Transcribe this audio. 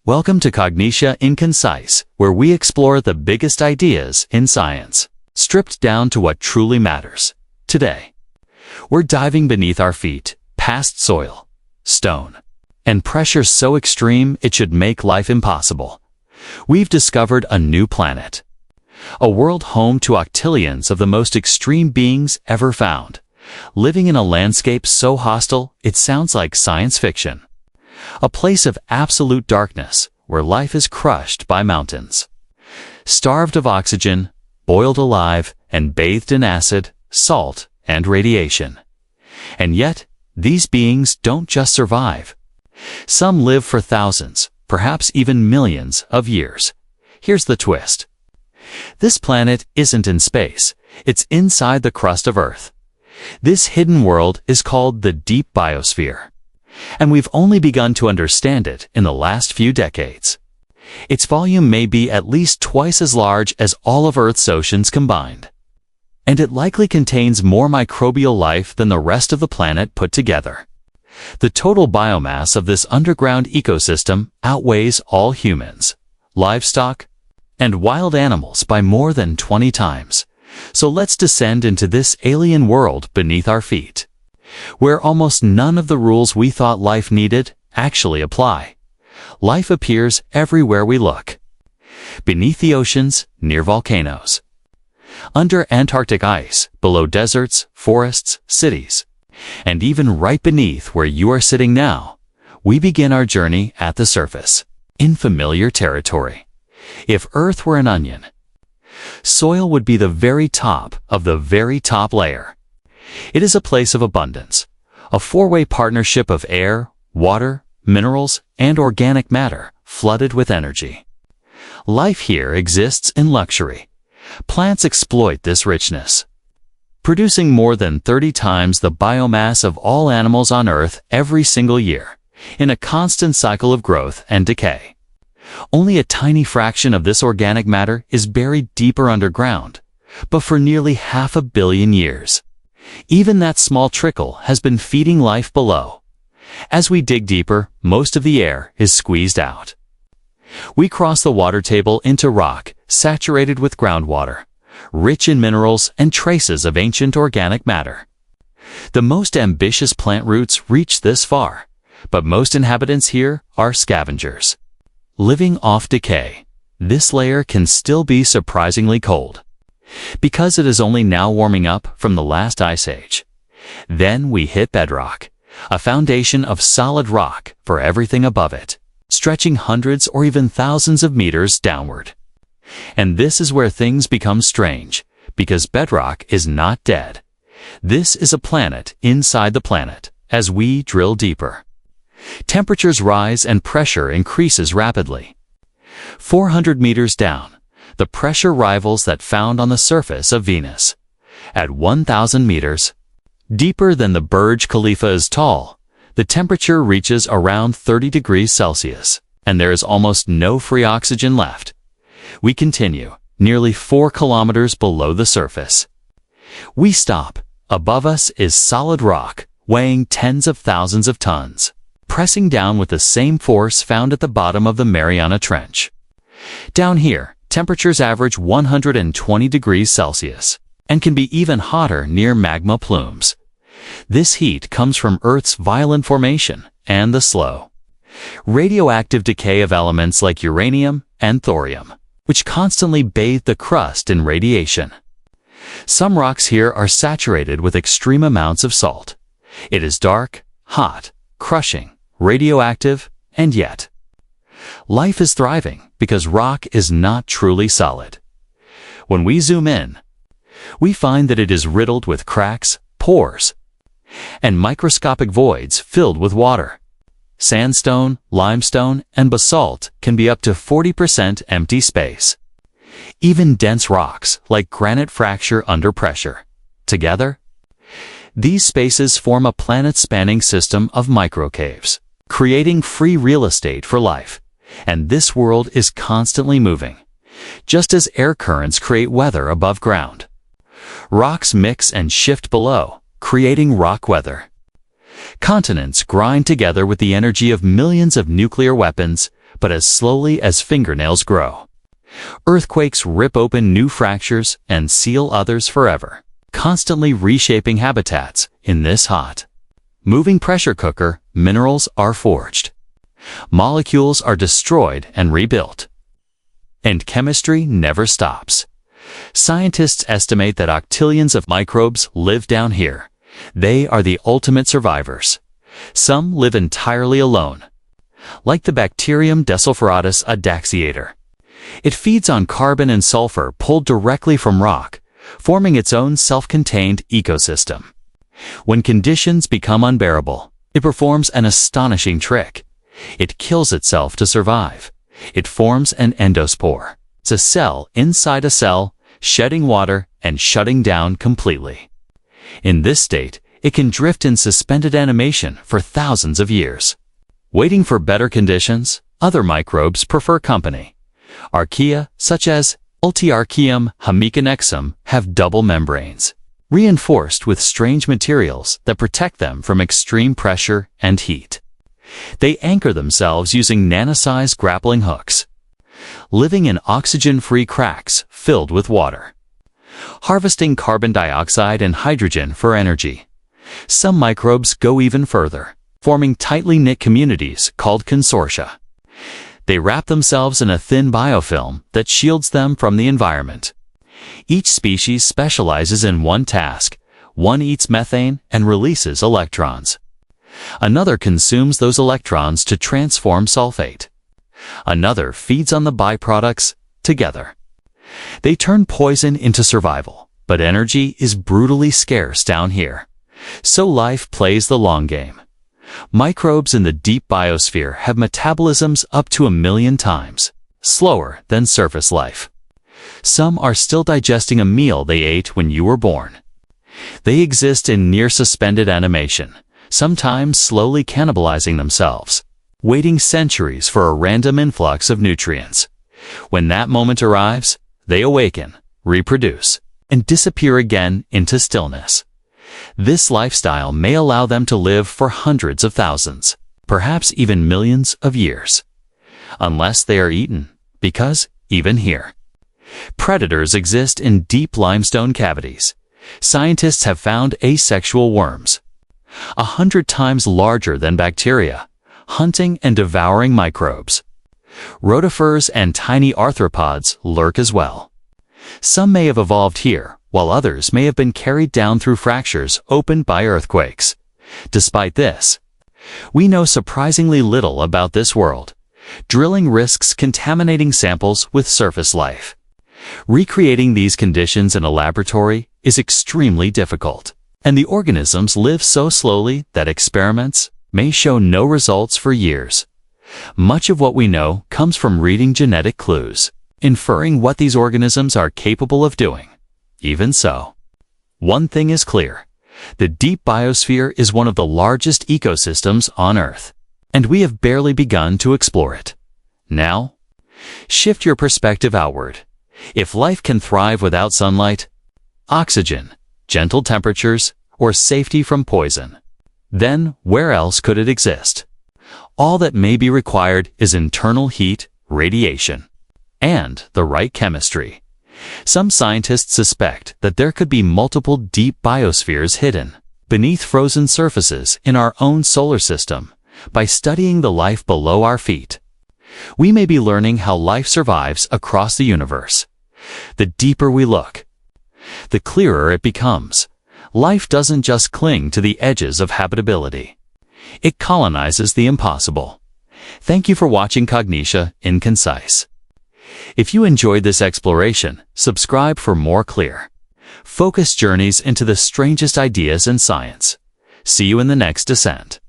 Welcome to Cognitia in Concise, where we explore the biggest ideas in science, stripped down to what truly matters. Today, we're diving beneath our feet, past soil, stone, and pressure so extreme it should make life impossible. We've discovered a new planet, a world home to octillions of the most extreme beings ever found, living in a landscape so hostile it sounds like science fiction. A place of absolute darkness where life is crushed by mountains. Starved of oxygen, boiled alive, and bathed in acid, salt, and radiation. And yet, these beings don't just survive. Some live for thousands, perhaps even millions of years. Here's the twist. This planet isn't in space, it's inside the crust of Earth. This hidden world is called the deep biosphere. And we've only begun to understand it in the last few decades. Its volume may be at least twice as large as all of Earth's oceans combined. And it likely contains more microbial life than the rest of the planet put together. The total biomass of this underground ecosystem outweighs all humans, livestock, and wild animals by more than 20 times. So let's descend into this alien world beneath our feet, where almost none of the rules we thought life needed actually apply. Life appears everywhere we look. Beneath the oceans, near volcanoes. Under Antarctic ice, below deserts, forests, cities. And even right beneath where you are sitting now, we begin our journey at the surface, in familiar territory. If Earth were an onion, soil would be the very top of the very top layer. It is a place of abundance, a four-way partnership of air, water, minerals, and organic matter flooded with energy. Life here exists in luxury. Plants exploit this richness, producing more than 30 times the biomass of all animals on Earth every single year, in a constant cycle of growth and decay. Only a tiny fraction of this organic matter is buried deeper underground, but for nearly 500 million years. Even that small trickle has been feeding life below. As we dig deeper, most of the air is squeezed out. We cross the water table into rock saturated with groundwater, rich in minerals and traces of ancient organic matter. The most ambitious plant roots reach this far, but most inhabitants here are scavengers. Living off decay, this layer can still be surprisingly cold, because it is only now warming up from the last ice age. Then we hit bedrock, a foundation of solid rock for everything above it, stretching hundreds or even thousands of meters downward. And this is where things become strange, because bedrock is not dead. This is a planet inside the planet as we drill deeper. Temperatures rise and pressure increases rapidly. 400 meters down, the pressure rivals that found on the surface of Venus. At 1,000 meters, deeper than the Burj Khalifa is tall, the temperature reaches around 30 degrees Celsius, and there is almost no free oxygen left. We continue, nearly 4 kilometers below the surface. We stop. Above us is solid rock, weighing tens of thousands of tons, pressing down with the same force found at the bottom of the Mariana Trench. Down here, temperatures average 120 degrees Celsius, and can be even hotter near magma plumes. This heat comes from Earth's violent formation and the slow, radioactive decay of elements like uranium and thorium, which constantly bathe the crust in radiation. Some rocks here are saturated with extreme amounts of salt. It is dark, hot, crushing, radioactive, and yet life is thriving because rock is not truly solid. When we zoom in, we find that it is riddled with cracks, pores, and microscopic voids filled with water. Sandstone, limestone, and basalt can be up to 40% empty space. Even dense rocks, like granite, fracture under pressure. Together, these spaces form a planet-spanning system of microcaves, creating free real estate for life. And this world is constantly moving, just as air currents create weather above ground. Rocks mix and shift below, creating rock weather. Continents grind together with the energy of millions of nuclear weapons, but as slowly as fingernails grow. Earthquakes rip open new fractures and seal others forever, constantly reshaping habitats. In this hot, moving pressure cooker, minerals are forged. Molecules are destroyed and rebuilt. And chemistry never stops. Scientists estimate that octillions of microbes live down here. They are the ultimate survivors. Some live entirely alone, like the bacterium Desulfuratus adaxiator. It feeds on carbon and sulfur pulled directly from rock, forming its own self-contained ecosystem. When conditions become unbearable, it performs an astonishing trick. It kills itself to survive. It forms an endospore. It's a cell inside a cell, shedding water and shutting down completely. In this state, it can drift in suspended animation for thousands of years. Waiting for better conditions, other microbes prefer company. Archaea, such as Ultiarchaeum hemiconexum, have double membranes, reinforced with strange materials that protect them from extreme pressure and heat. They anchor themselves using nano-sized grappling hooks, living in oxygen-free cracks filled with water, harvesting carbon dioxide and hydrogen for energy. Some microbes go even further, forming tightly knit communities called consortia. They wrap themselves in a thin biofilm that shields them from the environment. Each species specializes in one task. One eats methane and releases electrons. Another consumes those electrons to transform sulfate. Another feeds on the byproducts. Together, they turn poison into survival. But energy is brutally scarce down here. So life plays the long game. Microbes in the deep biosphere have metabolisms up to 1 million times slower than surface life. Some are still digesting a meal they ate when you were born. They exist in near-suspended animation, sometimes slowly cannibalizing themselves, waiting centuries for a random influx of nutrients. When that moment arrives, they awaken, reproduce, and disappear again into stillness. This lifestyle may allow them to live for hundreds of thousands, perhaps even millions of years, unless they are eaten, because, even here, predators exist in deep limestone cavities. Scientists have found asexual worms, 100 times larger than bacteria, hunting and devouring microbes. Rotifers and tiny arthropods lurk as well. Some may have evolved here, while others may have been carried down through fractures opened by earthquakes. Despite this, we know surprisingly little about this world. Drilling risks contaminating samples with surface life. Recreating these conditions in a laboratory is extremely difficult, and the organisms live so slowly that experiments may show no results for years. Much of what we know comes from reading genetic clues, inferring what these organisms are capable of doing. Even so, one thing is clear. The deep biosphere is one of the largest ecosystems on Earth, and we have barely begun to explore it. Now, shift your perspective outward. If life can thrive without sunlight, oxygen, gentle temperatures, or safety from poison, then where else could it exist? All that may be required is internal heat, radiation, and the right chemistry. Some scientists suspect that there could be multiple deep biospheres hidden beneath frozen surfaces in our own solar system. By studying the life below our feet, we may be learning how life survives across the universe. The deeper we look, the clearer it becomes. Life doesn't just cling to the edges of habitability. It colonizes the impossible. Thank you for watching Cognitia in Concise. If you enjoyed this exploration, subscribe for more clear, focused journeys into the strangest ideas in science. See you in the next descent.